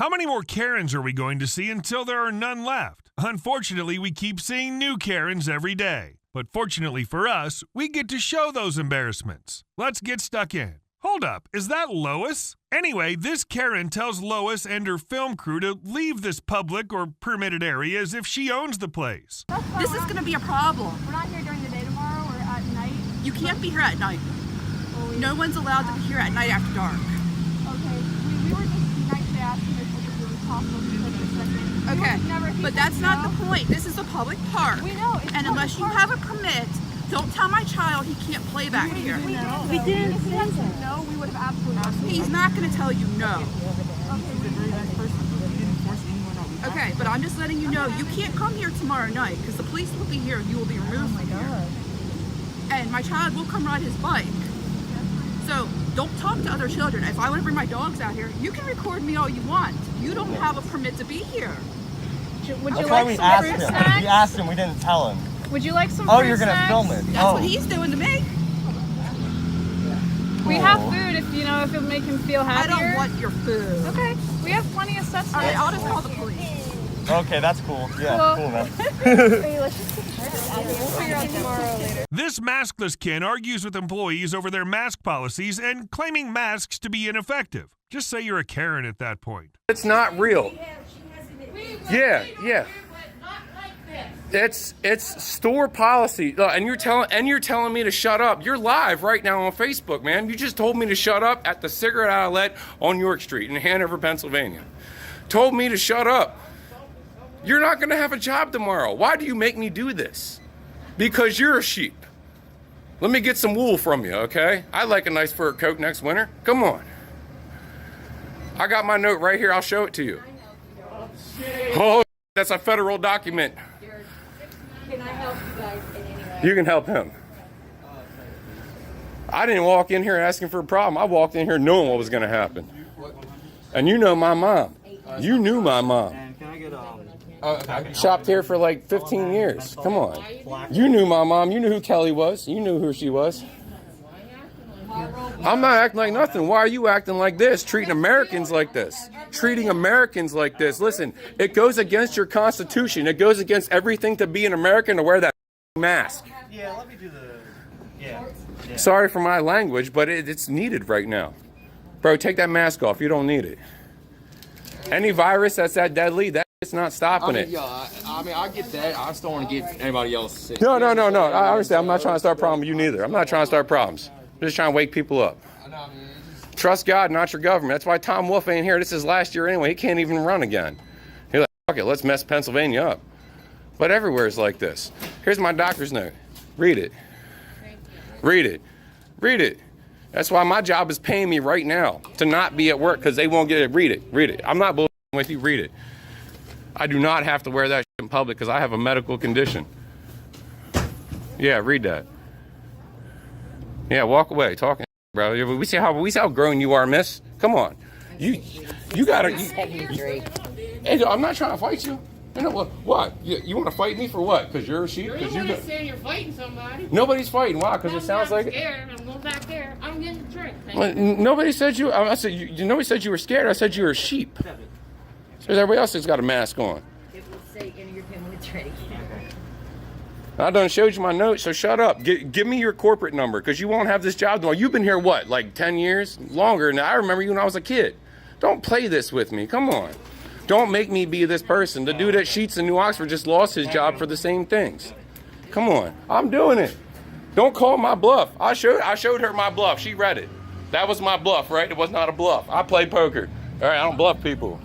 How many more Karens are we going to see until there are none left? Unfortunately, we keep seeing new Karens every day. But fortunately for us, we get to show those embarrassments. Let's get stuck in. Hold up, is that Lois? Anyway, this Karen tells Lois and her film crew to leave this public or permitted area as if she owns the place. This is going to be a problem. We're not here during the day tomorrow or at night? You can't be here at night. No one's allowed to be here at night after dark. Okay, we were just nicely asking if it was possible to take a second. Okay, but that's not the point. This is a public park. We know. And unless you have a permit, don't tell my child he can't play back here. We didn't. If he had said no, we would have absolutely. He's not going to tell you no. Okay, but I'm just letting you know, you can't come here tomorrow night because the police will be here and you will be removed from here. And my child will come ride his bike. So don't talk to other children. If I want to bring my dogs out here, you can record me all you want. You don't have a permit to be here. Would you like some fruit snacks? We asked him, we didn't tell him. Would you like some fruit snacks? Oh, you're going to film it. That's what he's doing to me. We have food if it'll make him feel happier. I don't want your food. Okay, we have plenty of sustenance. All right, I'll just call the police. Okay, that's cool. Yeah, cool, man. Let's just take a picture out here. We'll figure out tomorrow later. This maskless kin argues with employees over their mask policies and claiming masks to be ineffective. Just say you're a Karen at that point. It's not real. Yeah. It's store policy, and you're telling me to shut up. You're live right now on Facebook, man. You just told me to shut up at the cigarette outlet on York Street in Hanover, Pennsylvania. Told me to shut up. You're not going to have a job tomorrow. Why do you make me do this? Because you're a sheep. Let me get some wool from you, okay? I like a nice fur coat next winter. Come on. I got my note right here. I'll show it to you. Oh, that's a federal document. Can I help you guys in any way? You can help him. I didn't walk in here asking for a problem. I walked in here knowing what was going to happen. And you know my mom. You knew my mom. Shopped here for like 15 years. Come on. You knew my mom. You knew who Kelly was. You knew who she was. I'm not acting like nothing. Why are you acting like this? Treating Americans like this. Treating Americans like this. Listen, it goes against your Constitution. It goes against everything to be an American to wear that mask. Yeah, let me do the... Yeah. Sorry for my language, but it's needed right now. Bro, take that mask off. You don't need it. Any virus that's that deadly, it's not stopping it. I get that. I just don't want to get anybody else sick. No. I understand. I'm not trying to start problems with you neither. I'm not trying to start problems. I'm just trying to wake people up. Trust God, not your government. That's why Tom Wolf ain't here. This is last year anyway. He can't even run again. He's like, fuck it, let's mess Pennsylvania up. But everywhere is like this. Here's my doctor's note. Read it. Read it. Read it. That's why my job is paying me right now to not be at work because they won't get it. Read it. Read it. I'm not bullshitting with you. Read it. I do not have to wear that shit in public because I have a medical condition. Yeah, read that. Yeah, walk away. Talking, bro. We see how grown you are, miss. Come on. You gotta. Hey, I'm not trying to fight you. You know what? You want to fight me for what? Because you're a sheep? You're the one that's saying you're fighting somebody. Nobody's fighting. Why? Because it sounds like it. I'm going back there. I'm getting the drink. Well, nobody said you. I said nobody said you were scared. I said you were a sheep. So everybody else has got a mask on. It will say enter your pin when it's ready. I done showed you my notes, so shut up. Give me your corporate number, because you won't have this job tomorrow. You've been here, what, like 10 years? Longer. Now, I remember you when I was a kid. Don't play this with me. Come on. Don't make me be this person. The dude at Sheetz in New Oxford just lost his job for the same things. Come on. I'm doing it. Don't call my bluff. I showed her my bluff. She read it. That was my bluff, right? It was not a bluff. I play poker. All right, I don't bluff people.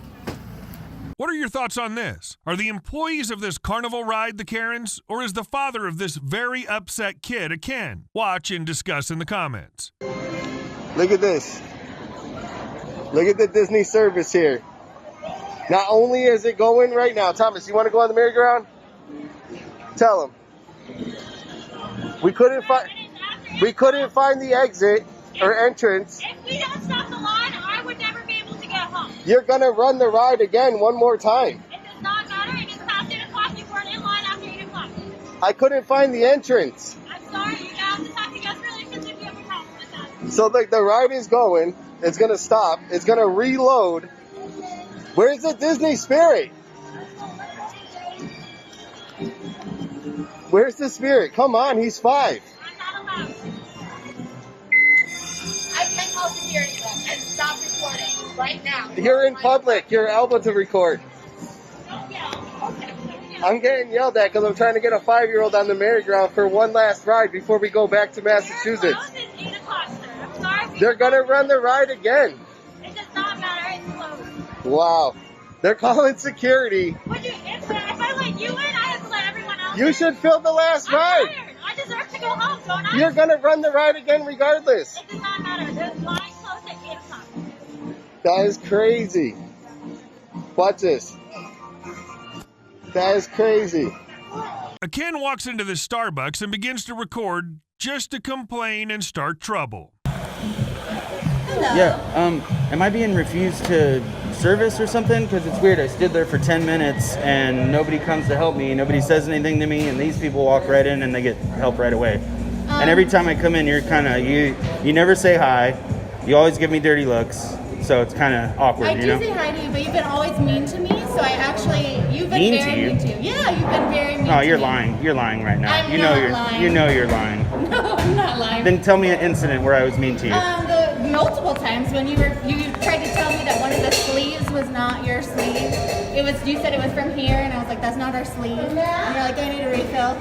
What are your thoughts on this? Are the employees of this carnival ride the Karens, or is the father of this very upset kid a Ken? Watch and discuss in the comments. Look at this. Look at the Disney service here. Not only is it going right now, Thomas, you want to go on the merry-go-round? Tell him. We couldn't find the exit or entrance. If we don't stop the line, I would never be able to get home. You're gonna run the ride again one more time. It does not matter. It is past 8 o'clock. You weren't in line after 8 o'clock. I couldn't find the entrance. I'm sorry. You guys just have to guess relations if you have a problem with that. So like the ride is going. It's gonna stop. It's gonna reload. Where's the Disney spirit? Where's the spirit? Come on, he's 5. I'm not allowed. I can call security then and stop recording right now. You're in public. You're able to record. Don't yell. Okay. I'm getting yelled at because I'm trying to get a 5-year-old on the merry-go-round for one last ride before we go back to Massachusetts. It's 8 o'clock, sir. I'm sorry. They're going to run the ride again. It does not matter. It's closed. Wow. They're calling security. If I let you in, I have to let everyone else You should fill the last ride. tired. I deserve to go home, don't I? You're going to run the ride again regardless. It does not matter. The line closed at 8 o'clock. That is crazy. Watch this. That is crazy. A Ken walks into the Starbucks and begins to record just to complain and start trouble. Yeah, am I being refused to service or something? Because it's weird. I stood there for 10 minutes and nobody comes to help me. Nobody says anything to me, and these people walk right in and they get help right away. And every time I come in, you're kind of, you never say hi. You always give me dirty looks. So it's kind of awkward, I do say hi to you, but you've been always mean to me. So you've been Mean very to you? mean to you. Yeah, you've been very mean Oh, to you're me. lying. You're lying right now. I'm You know not lying. You know you're lying. No, I'm not lying. Then tell me an incident where I was mean to you. The multiple times when you tried to tell me that one of the sleeves was not your sleeve. You said it was from here, and I was like, that's not our sleeve. And you're like, I need a refill.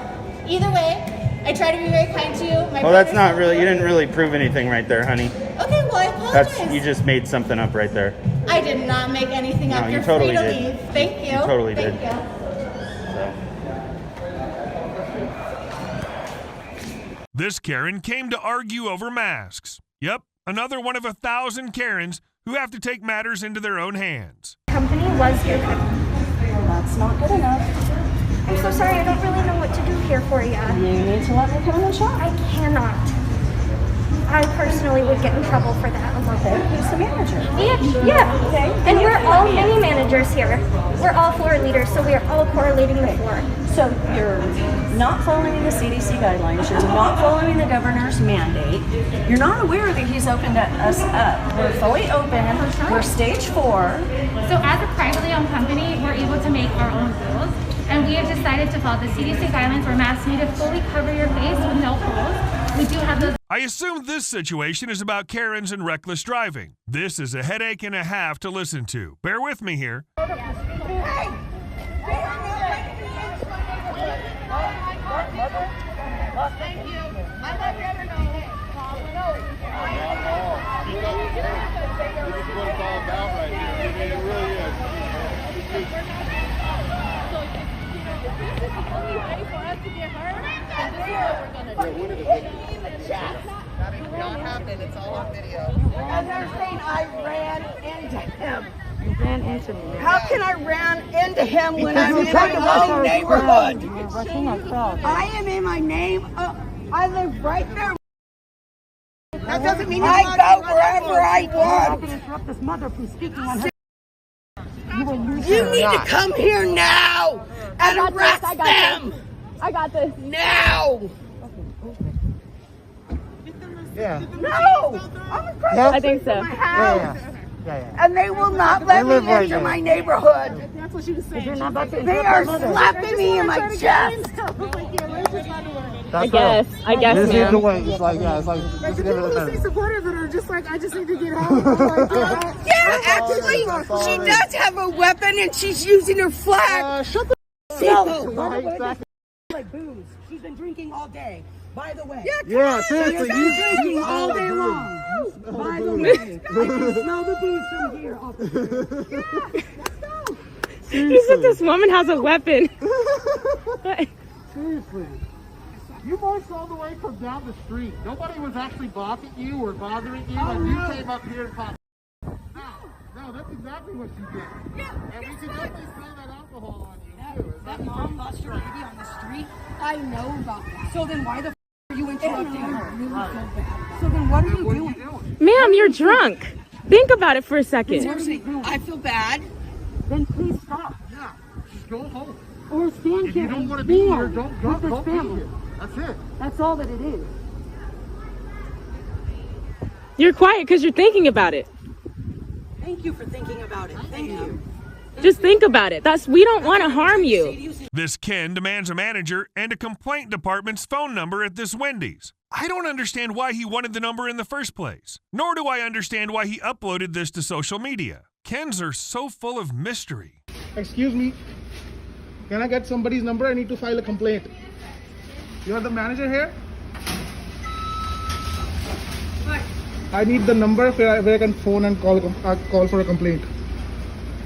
Either way, I try to be very kind to you. Well, that's not really. You didn't really prove anything right there, honey. Okay, well, I apologize. You just made something up right there. I did not make anything up. No, You're you totally free to did. leave. Thank you. You totally Thank did. you. This Karen came to argue over masks. Yep, another one of 1,000 Karens who have to take matters into their own hands. Company was good. That's not good enough. I'm so sorry. I don't really know what to do here for you. You need to let me come in the shop. I cannot. I personally would get in trouble for that. Okay. Who's the manager? Yeah. Okay. And we're all mini managers here. We're all floor leaders, so we are all correlating the floor. So you're not following the CDC guidelines. You're not following the governor's mandate. You're not aware that he's opened us up. We're fully open. We're stage 4. So as a privately owned company, we're able to make our own rules. And we have decided to follow the CDC guidelines where masks need to fully cover your face with no holes. We do have those. I assume this situation is about Karens and reckless driving. This is a headache and a half to listen to. Bear with me here. Thank you. I love you. This is what it's all about right here. I mean, it really is. This is the only way for us to get hurt. This is what we're gonna do. That is not happening. It's all on video. And they're saying I ran into him. You ran into me. How can I ran into him when I'm in my own neighborhood? I am in my name. I live right there. That doesn't mean I go wherever I want. I'm going to interrupt this mother from speaking on her. You need to come here now and arrest them. I got this. Now. Yeah. No. I'm across I think so. my house. Yeah. And they will not let me right into there. my neighborhood. That's what she was saying. You're not about to They interrupt are my mother. slapping me in my chest. I guess, This is the ma'am. way. It's like, yeah, it's like, just give it a minute. Supportive and are just like, I just need to get home. Yeah, actually, she does have a weapon and she's using her flag. Shut the Like booze. She's been drinking all day. By the way. Yeah, seriously. She's been drinking all day long. By the way, I can smell the booze from here. You said this woman has a weapon. Seriously. You boys all the way from down the street. Nobody was actually blocking you or bothering you, and you came up here and popped. No, that's exactly what you did. And we can definitely smell that alcohol on you, too. That mom lost her baby on the street. I know about that. So then why the are you interrupting her? So then what are you doing? Ma'am, you're drunk. Think about it for a second. Seriously, I feel bad. Then please stop. Yeah, just go home. Or stand If here you don't and want to be here, stand don't with this be family. here. That's it. That's all that it is. You're quiet because you're thinking about it. Thank you for thinking about it. Thank you. Just think about it. We don't want to harm you. This Ken demands a manager and a complaint department's phone number at this Wendy's. I don't understand why he wanted the number in the first place, nor do I understand why he uploaded this to social media. Kens are so full of mystery. Excuse me. Can I get somebody's number? I need to file a complaint. You're the manager here? What? I need the number where I can phone and call for a complaint.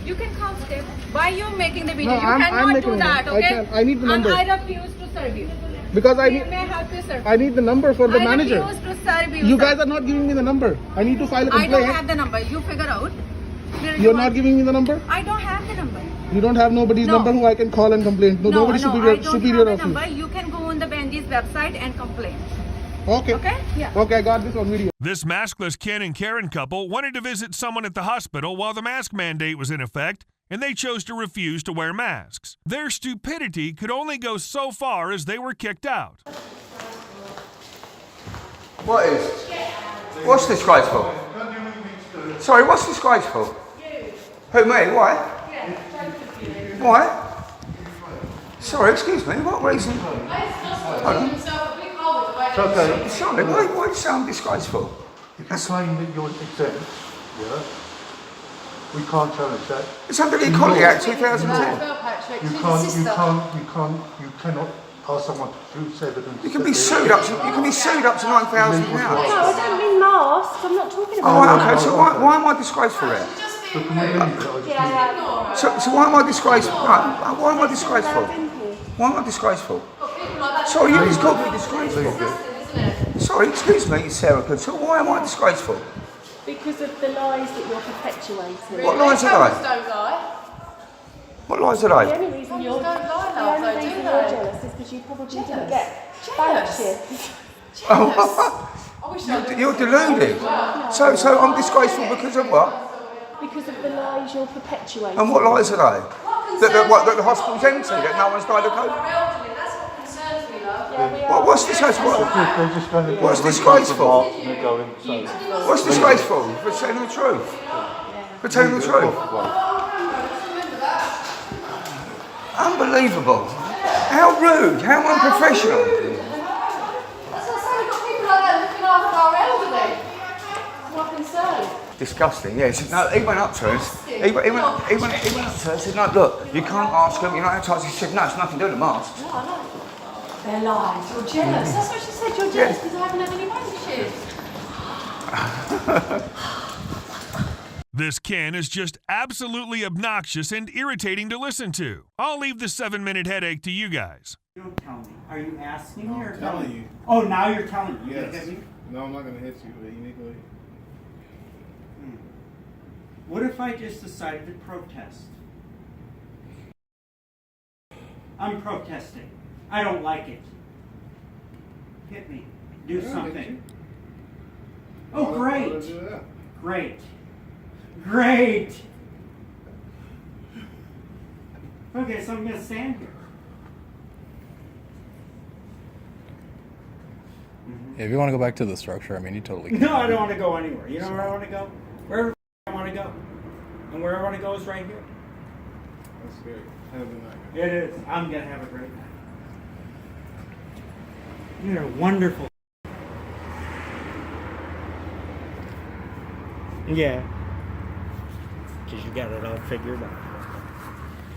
You can call Steve. Why are you making the video? No, You I'm cannot making do it. that, okay? I need the number. And I refuse to serve you. Because I May need, I help you, sir? I need the number for the manager. I refuse to serve you, You sir. guys are not giving me the number. I need to file a I complaint. don't have the number. You figure out. Where You're you not want- giving me the number? I don't have the number. You don't have nobody's No. number who I can call and complain. No, nobody I superior don't superior have of a you. number. You can go on the Wendy's website and complain. Okay. Okay? Yeah. Okay, I got this on video. This maskless Ken and Karen couple wanted to visit someone at the hospital while the mask mandate was in effect, and they chose to refuse to wear masks. Their stupidity could only go so far as they were kicked out. What is? What's disgraceful? Sorry, what's disgraceful? Who, me? Why? Why? Sorry, excuse me, what reason? Okay. Sorry, why do you sound disgraceful? If you claim that you're exempt, yeah, we can't challenge that. It's under the Equality Act 2010. You cannot ask someone to produce evidence. You can be sued up to £9,000. No, I don't mean mask. I'm not talking about Oh, right, okay, mask. so why am I disgraceful then? So why am I disgraceful? No, why am I disgraceful? Why am I disgraceful? Sorry, you just called me disgraceful. Sorry, excuse me, Sarah, so why am I disgraceful? Because of the lies that you're perpetuating. What lies are they? What lies are The they? only reason you're jealous is because you probably didn't get bank shifts. You're deluded. So I'm disgraceful because of what? Because of the lies you're perpetuating. And what lies are they? That the hospital's empty, that no one's died of COVID? What's disgraceful? What's disgraceful? What's disgraceful? For telling the truth. For telling the truth. Unbelievable. How rude. How unprofessional. That's what I'm saying. We've got people like that looking after our elderly. It's my concern. Disgusting, yes. No, he went up to us. He went up to us and said, no, look, you can't ask them, you're not entitled. He said, no, it's nothing to do with the masks. No, I know. They're lies. You're jealous. That's what she said. You're jealous because I haven't had any memberships. This Ken is just absolutely obnoxious and irritating to listen to. I'll leave the 7-minute headache to you guys. Don't tell me. Are you asking me or telling you. Oh, now you're telling me. Yes. No, I'm not going to hit you, but you need to leave. What if I just decided to protest? I'm protesting. I don't like it. Hit me. Do something. Oh, great. Great. Great. Okay, so I'm going to stand here. If you want to go back to the structure, I mean, you totally can. No, I don't want to go anywhere. You know where I want to go? Wherever I want to go. And where I want to go is right here. That's great. Have a good night. It is. I'm going to have a great night. You're wonderful. Yeah. Because you got it all figured out.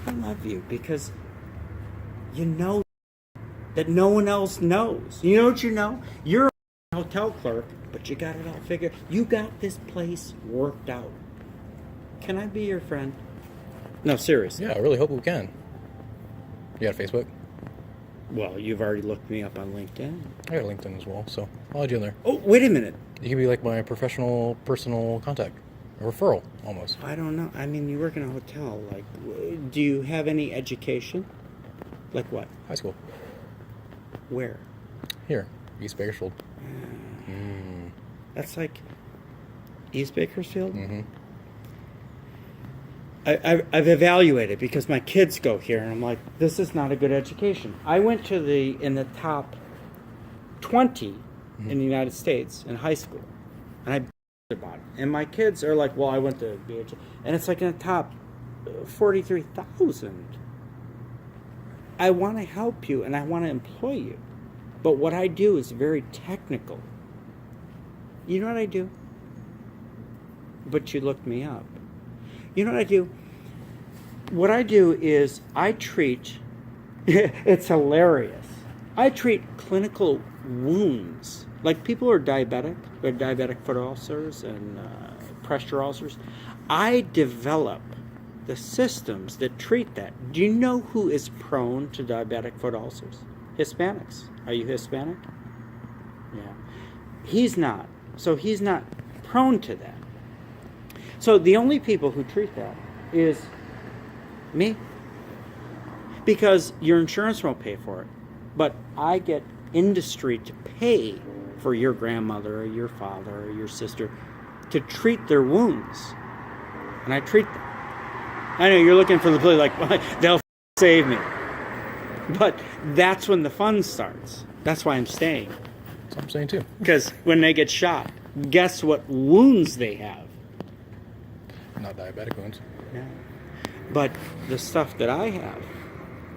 I love you because you know that no one else knows. You know what you know? You're a hotel clerk, but you got it all figured. You got this place worked out. Can I be your friend? No, seriously. Yeah, I really hope we can. You got Facebook? Well, you've already looked me up on LinkedIn. I got LinkedIn as well, so I'll add you in there. Oh, wait a minute. You could be like my professional, personal contact. A referral, almost. I don't know. I mean, you work in a hotel. Like, do you have any education? Like what? High school. Where? Here, East Bakersfield. That's like East Bakersfield? Mm-hmm. I've evaluated because my kids go here, and I'm like, this is not a good education. I went to in the top 20 in the United States in high school, and I about it. And my kids are like, well, I went to BH, and it's like in the top $43,000. I want to help you and I want to employ you. But what I do is very technical. You know what I do? But you looked me up. You know what I do? What I do is I treat, it's hilarious. I treat clinical wounds. Like people who are diabetic, with diabetic foot ulcers and pressure ulcers. I develop the systems that treat that. Do you know who is prone to diabetic foot ulcers? Hispanics. Are you Hispanic? Yeah. He's not. So he's not prone to that. So the only people who treat that is me. Because your insurance won't pay for it. But I get industry to pay for your grandmother or your father or your sister to treat their wounds. And I treat them. I know you're looking for the play like, they'll save me. But that's when the fun starts. That's why I'm staying. That's what I'm saying too. Because when they get shot, guess what wounds they have? Not diabetic wounds. Yeah. But the stuff that I have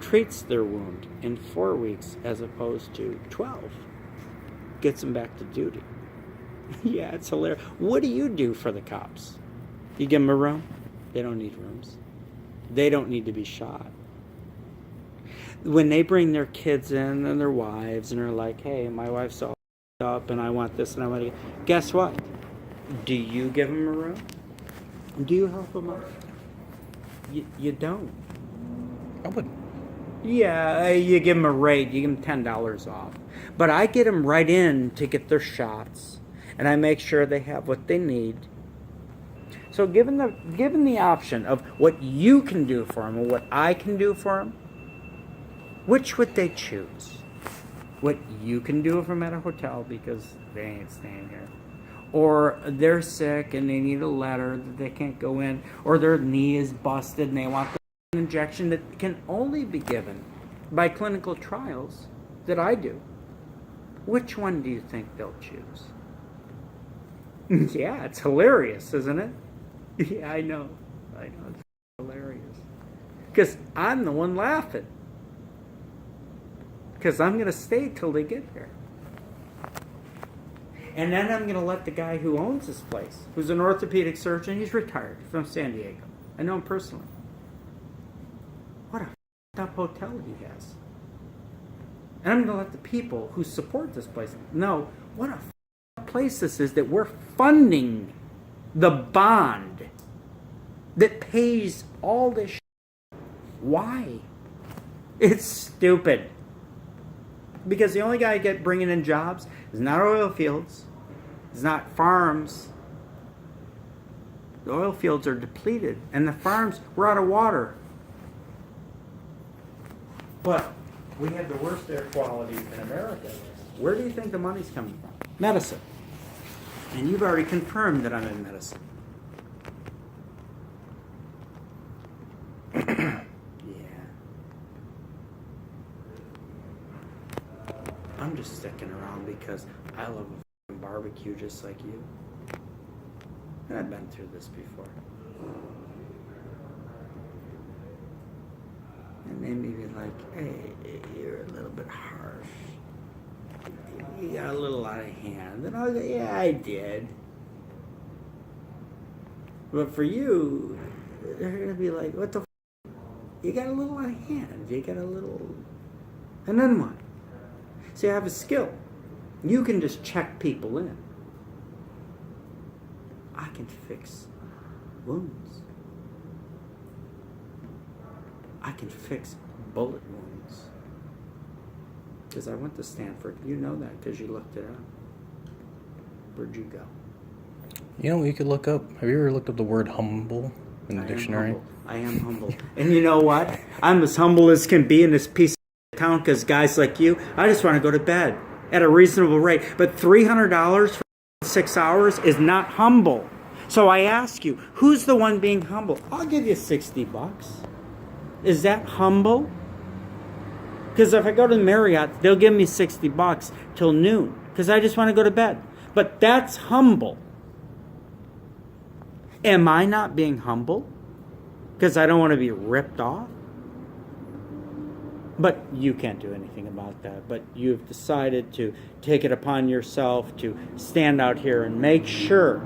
treats their wound in 4 weeks as opposed to 12. Gets them back to duty. Yeah, it's hilarious. What do you do for the cops? You give them a room? They don't need rooms. They don't need to be shot. When they bring their kids in and their wives and are like, hey, my wife's all up and I want this and I want to... Guess what? Do you give them a room? Do you help them out? You don't. I would. Yeah, you give them a rate. You give them $10 off. But I get them right in to get their shots. And I make sure they have what they need. So given the option of what you can do for them and what I can do for them, which would they choose? What you can do for them at a hotel because they ain't staying here. Or they're sick and they need a letter that they can't go in. Or their knee is busted and they want the injection that can only be given by clinical trials that I do. Which one do you think they'll choose? Yeah, it's hilarious, isn't it? Yeah, I know. It's hilarious. Because I'm the one laughing. Because I'm going to stay till they get there. And then I'm going to let the guy who owns this place, who's an orthopedic surgeon, he's retired from San Diego. I know him personally. What a f***ed up hotel he has. And I'm going to let the people who support this place know what a f***ed up place this is, that we're funding the bond that pays all this shit. Why? It's stupid. Because the only guy bringing in jobs is not oil fields, it's not farms. The oil fields are depleted, and the farms were out of water. But we have the worst air quality in America. Where do you think the money's coming from? Medicine. And you've already confirmed that I'm in medicine. I'm just sticking around because I love a barbecue just like you. And I've been through this before. And they may be like, hey, you're a little bit harsh. You got a little out of hand. And I'll go, yeah, I did. But for you, they're going to be like, what the f***? You got a little out of hand. You got a little... And then what? See, I have a skill. You can just check people in. I can fix wounds. I can fix bullet wounds. Because I went to Stanford. You know that because you looked it up. Where'd you go? You know what you could look up? Have you ever looked up the word humble in the dictionary? I am humble. And you know what? I'm as humble as can be in this piece of town because guys like you, I just want to go to bed at a reasonable rate. But $300 for 6 hours is not humble. So I ask you, who's the one being humble? I'll give you $60. Is that humble? Because if I go to the Marriott, they'll give me $60 till noon because I just want to go to bed. But that's humble. Am I not being humble? because I don't want to be ripped off. But you can't do anything about that. But you've decided to take it upon yourself to stand out here and make sure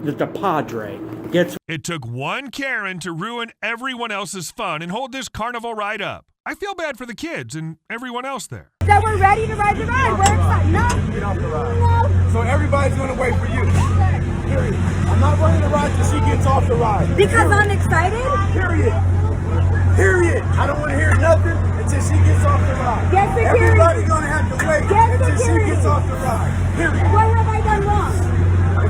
that the Padre gets... It took one Karen to ruin everyone else's fun and hold this carnival ride up. I feel bad for the kids and everyone else there. So we're ready to ride the ride. We're excited. No. Get off the ride. So everybody's going to wait for you. Period. I'm not running the ride till she gets off the ride. Because I'm excited? Period. Period. I don't want to hear nothing until she gets off the ride. Get security. Everybody's going to have to wait until she gets off the ride. Period. What have I done wrong?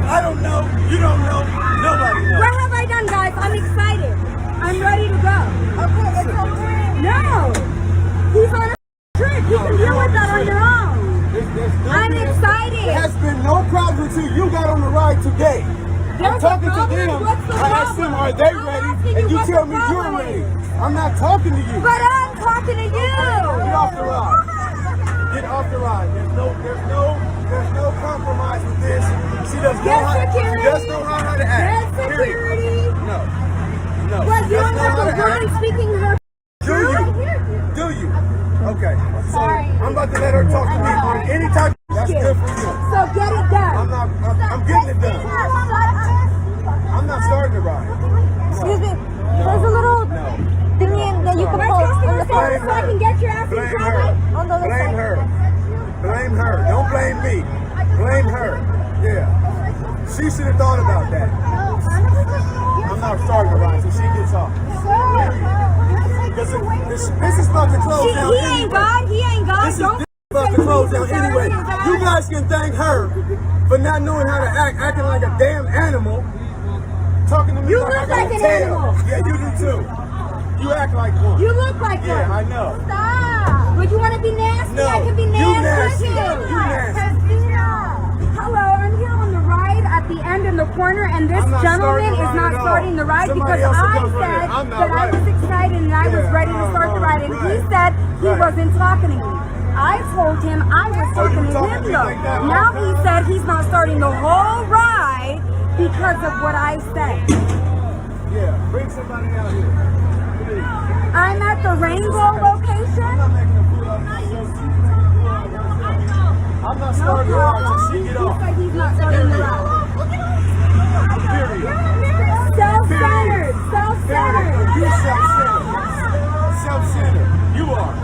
I don't know. You don't know. Nobody knows. What have I done, guys? I'm excited. I'm ready to go. No. He's on a trip. You can deal with that on your own. I'm excited. There has been no problem until you got on the ride today. I'm talking to them. I asked them, are they ready? And you tell me you're ready. I'm not talking to you. But I'm talking to you. Get off the ride. Get off the ride. There's no compromise with this. She does know how to act. Get security. No. But you don't have a woman speaking her truth? Do you? Okay. So I'm about to let her talk to me on any type. That's good for you. So get it done. I'm getting it done. I'm not starting the ride. Excuse me. There's a little thing that you can pull on the phone so I can get your ass in trouble. On the other side. Blame her. Blame her. Don't blame me. Blame her. Yeah. She should have thought about that. I'm not starting the ride until she gets off. This is about to close down. He ain't God. He ain't God. This is about to close down anyway. You guys can thank her for not knowing how to act, acting like a damn animal. Talking to me You like look I got like a an tail. animal. Yeah, you do too. You act like one. You look like one. Yeah, I know. Stop. Would you want to be nasty? No, I can be you nasty. nasty. You nasty. Hello, I'm here on the ride at the end in the corner, and this gentleman is not starting the ride because I said that I was excited and I was ready to start the ride, and he said he wasn't talking to me. I told him I was talking to him though. Now he said he's not starting the whole ride because of what I said. Yeah, bring somebody out here. Please. I'm at the Rainbow location. I'm not making a fool out of myself. I'm not starting the ride until she get off. He's not starting the ride. Period. Self-centered. Self-centered. You self-centered. Self-centered. You are.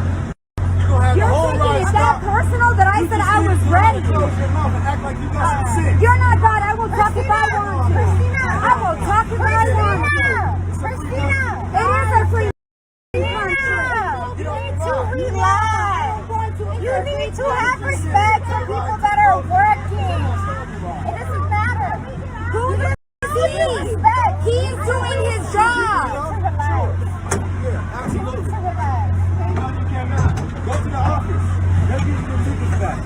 You're taking it that personal that I said I was ready. Close your mouth and act like you got some sense. You're not God. I will talk if I want to. I will talk if I want to. It is a free country. You need to relax. You need to have respect for people that are working. It doesn't matter. Who is he? He's doing his job. Yeah, absolutely. No, you cannot. Go to the office. Let's get your tickets back.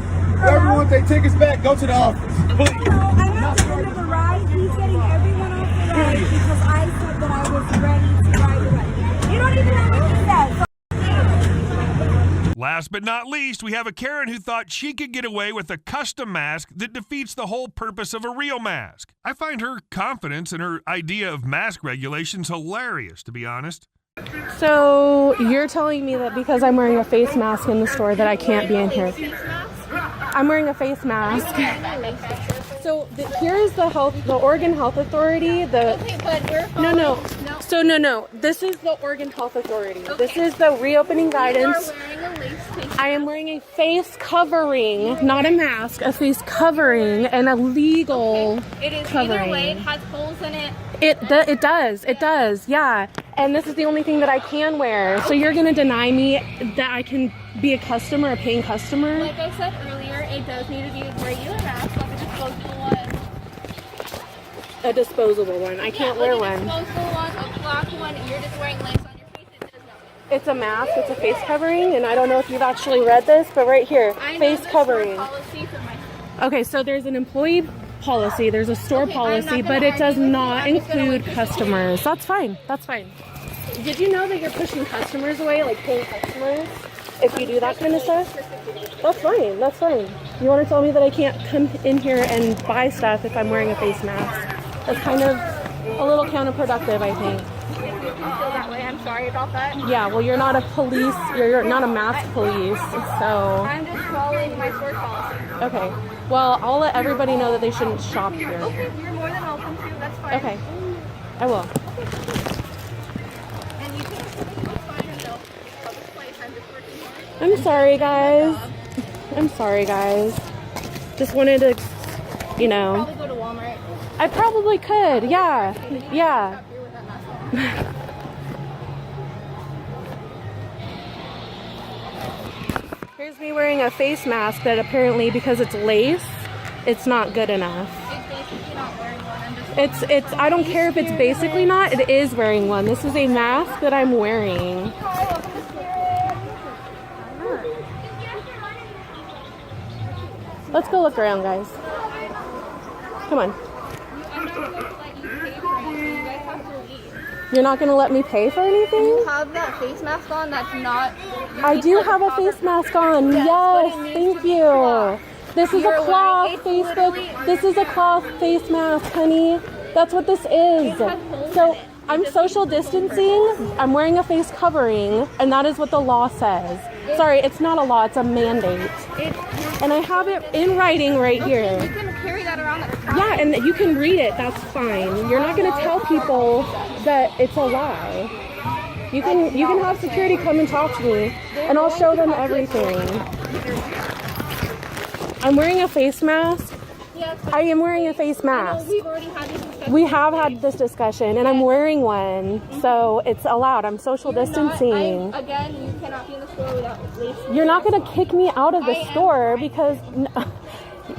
Everyone want their tickets back, go to the office. Please. No, I'm at the end of the ride. He's getting everyone off the ride because I said that I was ready to ride the ride. You don't even know what he said. Last but not least, we have a Karen who thought she could get away with a custom mask that defeats the whole purpose of a real mask. I find her confidence and her idea of mask regulations hilarious, to be honest. So you're telling me that because I'm wearing a face mask in the store that I can't be in here? I'm wearing a face mask. So here is the Oregon Health Authority. No. This is the Oregon Health Authority. Okay. This is the reopening guidance. I am wearing a face covering, not a mask, a face covering, and a legal It is covering. Either way, it has holes in it. It does, yeah. And this is the only thing that I can wear. So you're gonna deny me that I can be a customer, a paying customer? Like I said earlier, it does need to be a regular mask, like a disposable one. A disposable one. I can't wear one. A disposable one, a cloth one, you're just wearing lace on your face, it does nothing. It's a mask, it's a face covering, and I don't know if you've actually read this, but right here, face covering. Okay, so there's an employee policy, there's a store policy, but it does not include customers. That's fine. Did you know that you're pushing customers away, like paying customers, if you do that kind of stuff? That's fine. You want to tell me that I can't come in here and buy stuff if I'm wearing a face mask? That's kind of a little counterproductive, I think. you feel that way. I'm sorry about that. Yeah, well, you're not a police. You're not a mask police, so. I'm just following my store policy. Okay. Well, I'll let everybody know that they shouldn't shop here. Okay, you're more than welcome to. That's fine. Okay. I will. And you can find yourself a public place. I'm just working here. I'm sorry, guys. I'm sorry, guys. Just wanted to, you know. Probably go to Walmart. I probably could. Yeah. Yeah. Here's me wearing a face mask that apparently, because it's lace, it's not good enough. It's basically not wearing one. I'm just It's I don't care if it's basically not, it is wearing one. This is a mask that I'm wearing. Let's go look around, guys. Come on. You're not going to let me pay for anything? You have that face mask on that's not... I do have a face mask on. Yes, thank you. This is a cloth This is a cloth face mask, honey. That's what this is. So I'm social distancing. I'm wearing a face covering, and that is what the law says. Sorry, it's not a law. It's a mandate. And I have it in writing right here. You can carry that around. That's fine. Yeah, and you can read it. That's fine. You're not going to tell people that it's a lie. You can have security come and talk to me, and I'll show them everything. I'm wearing a face mask. I am wearing a face mask. We've already had this discussion. We have had this discussion, and I'm wearing one, so it's allowed. I'm social distancing. Again, you cannot be in the store without lace. You're not going to kick me out of the store because...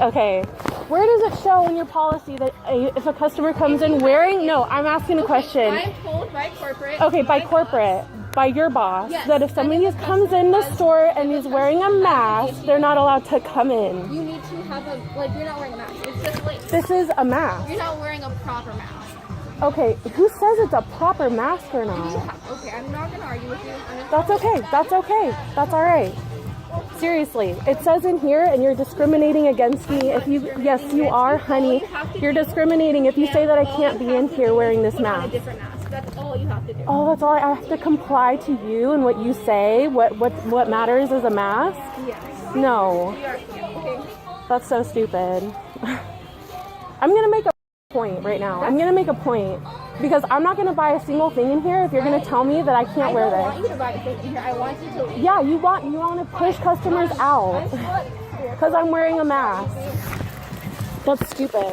Okay, where does it show in your policy that if a customer comes in wearing... No, I'm asking a question. I'm told by corporate... Okay, by corporate, by your boss, that if somebody comes in the store and is wearing a mask, they're not allowed to come in. You need to have a... Like, you're not wearing a mask. It's just like... This is a mask. You're not wearing a proper mask. Okay, who says it's a proper mask or not? Okay, I'm not going to argue with you. That's okay. That's okay. That's all right. Seriously, it says in here, and you're discriminating against me. If you, yes, you are, honey. You're discriminating if you say that I can't be in here wearing this mask. That's all you have to do. Oh, that's all. I have to comply to you and what you say. What matters is a mask. Yes. No, that's so stupid. I'm gonna make a point right now. I'm gonna make a point. Because I'm not going to buy a single thing in here if you're going to tell me that I can't wear this. I don't want you to buy a thing in here. I want you to... Yeah, you want to push customers out. Because I'm wearing a mask. That's stupid.